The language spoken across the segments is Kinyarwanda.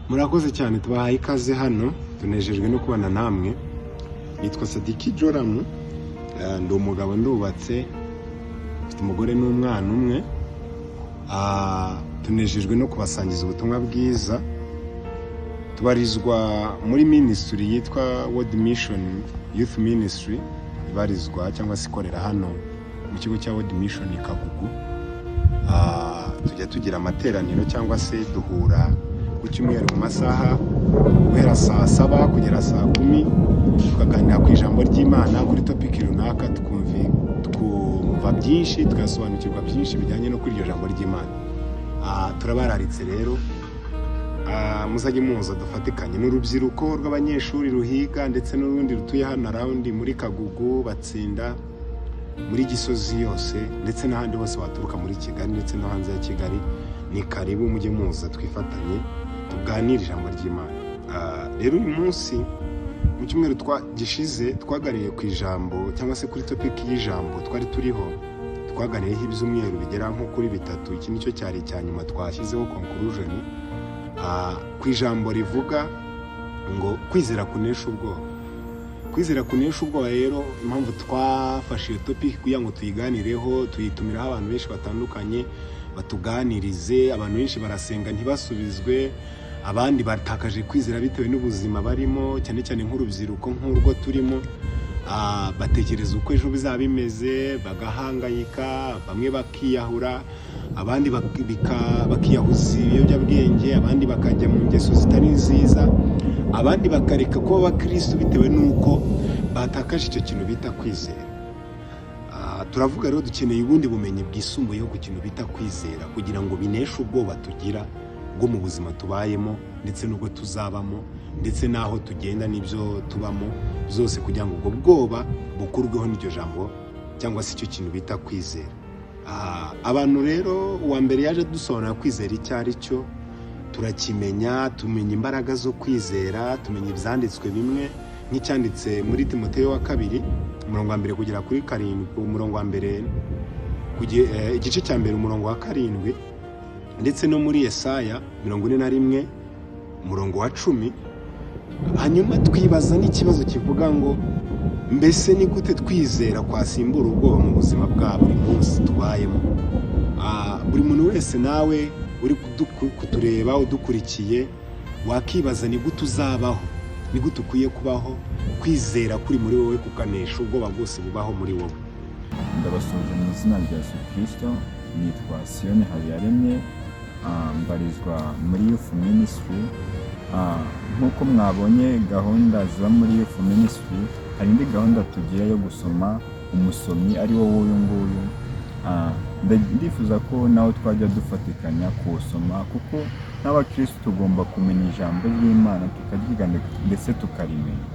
Murakoze cyane, tubahaye ikaze hano, tunejejwe no kubana namwe. Nitwa Sadiki Joramu, ndi umugabo ndubatse, mfite umugore n'umwana umwe. Tunejejwe no kubasangiza ubutumwa bwiza. Tubarizwa muri ministry yitwa World Mission Youth Ministry, ibarizwa cyangwa se ikorera hano mu kigo cya World Mission Kagugu. Tujya tugira amateraniro cyangwa se duhura ku cyumweru mu masaha guhera saa 7 kugera saa 10, tukaganira ku ijambo ry'Imana kuri topic runaka, tukumva byinshi, tugasobanukirwa byinshi bijyanye no kuri iryo jambo ry'Imana. Turabararitse rero, muzajye muza dufatikanye n'urubyiruko rw'abanyeshuri ruhiga ndetse n'urundi rutuye hano around muri Kagugu, Batsinda, muri Gisozi yose ndetse n'ahandi hose waturuka muri Kigali ndetse no hanze ya Kigali. Ni karibu mujye muza twifatanye tuganira ijambo ry'Imana. Rero uyu munsi mu cyumweru gishize twagariye ku ijambo cyangwa se kuri topic y'ijambo twari turiho, twagariyeho ibyumweru bigera nko kuri 3. Iki nicyo cyari cyanyuma twashyizeho conclusion ku ijambo rivuga ngo kwizera kunesha ubwoba. Kwizera kunesha ubwoba rero impamvu twafashe iyo topic kugira ngo tuyiganireho, tuyitumiraho abantu benshi batandukanye batuganirize. Abantu benshi barasenga ntibasubizwe, abandi batakaje kwizera bitewe n'ubuzima barimo, cyane cyane nk'urubyiruko nk'urwo turimo. Batekereza uko ejo bizaba bimeze, bagahangayika, bamwe bakiyahura, abandi bakiyahuza ibiyobyabwenge, abandi bakajya mu ngeso zitari nziza, abandi bakareka kuba abakristo bitewe n'uko batakaje icyo kintu bita kwizera. Turavuga rero dukeneye ubundi bumenyi bwisumbuyeho ku kintu bita kwizera, kugira ngo bineshe ubwoba tugira bwo mu buzima tubayemo ndetse n'ubwo tuzabamo ndetse n'aho tugenda n'ibyo tubamo byose, kugira ngo ubwo bwoba bukurweho n'iryo jambo cyangwa se icyo kintu bita kwizera. Abantu rero uwa mbere yaje dusobanura kwizera icyo ari cyo, turakimenya, tumenya imbaraga zo kwizera, tumenya ibyanditswe bimwe nk'icyanditse muri Timoteyo wa 2 umurongo wa 1 kugera kuri 7, umurongo wa 1 igice cya 1 umurongo wa 7, ndetse no muri Yesaya 41 umurongo wa 10. Hanyuma twibaza n'ikibazo kivuga ngo mbese ni gute twizera kwasimbura ubwoba mu buzima bwa buri munsi tubayemo. Buri muntu wese nawe uri kutureba udukurikiye wakibaza ni gute uzabaho, ni gute ukwiye kubaho kwizera kuri muri wowe kukanesha ubwoba bwose bubaho muri wowe. Ndabasuje mu izina rya Yesu Kristo. Nitwa Sione Habiyaremye, mbarizwa muri Youth Ministry. Nk'uko mwabonye gahunda ziba muri Youth Ministry, hari indi gahunda tugiye yo gusoma umusomyi ari wo w'uyu nguyu. Ndifuza ko nawe twajya dufatikanya kuwusoma, kuko n'abakristo tugomba kumenya ijambo ry'Imana tukaryiga ndetse tukarimenya.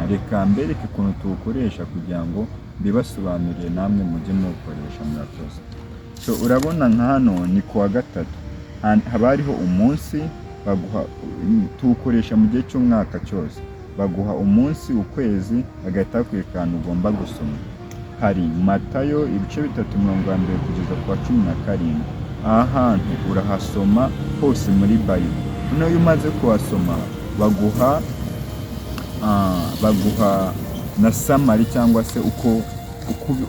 Reka mbereke ukuntu tuwukoresha kugira ngo bibasobanurire namwe mujye muwukoresha. Murakoze. Urabona nka hano ni kuwa 3, haba hariho umunsi baguha, tuwukoresha mu gihe cy'umwaka cyose. Baguha umunsi, ukwezi, bagahita bakwerekana ugomba gusoma. Hari Matayo ibice 3 umurongo wa 1 kugeza ku wa 17. Aha hantu urahasoma hose muri Bible. Noneho iyo umaze kuhasoma baguha na summary cyangwa se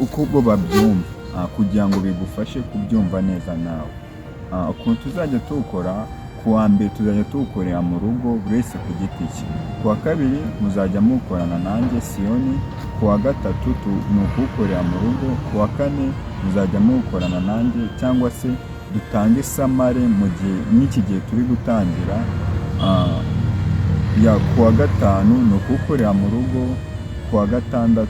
uko bo babyumva, kugira ngo bigufashe kubyumva neza nawe. Ukuntu tuzajya tuwukora: kuwa mbere tuzajya tuwukorera mu rugo buri wese ku giti cye, kuwa 2 muzajya mukorana nanjye Sioni, kuwa 3 ni ukuwukorera mu rugo, kuwa 4 muzajya mukorana nanjye cyangwa se dutange samare mu gihe n'iki gihe turi gutangira. Kuwa 5 ni ukuwukorera mu rugo, kuwa 6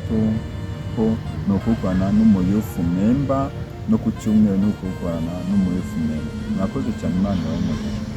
ho ni ukuwukorana n'umuyufu member, no ku cyumweru ni ukuwukorana n'umuyufu member. Mwakoze cyane, Imana ibahe umugisha.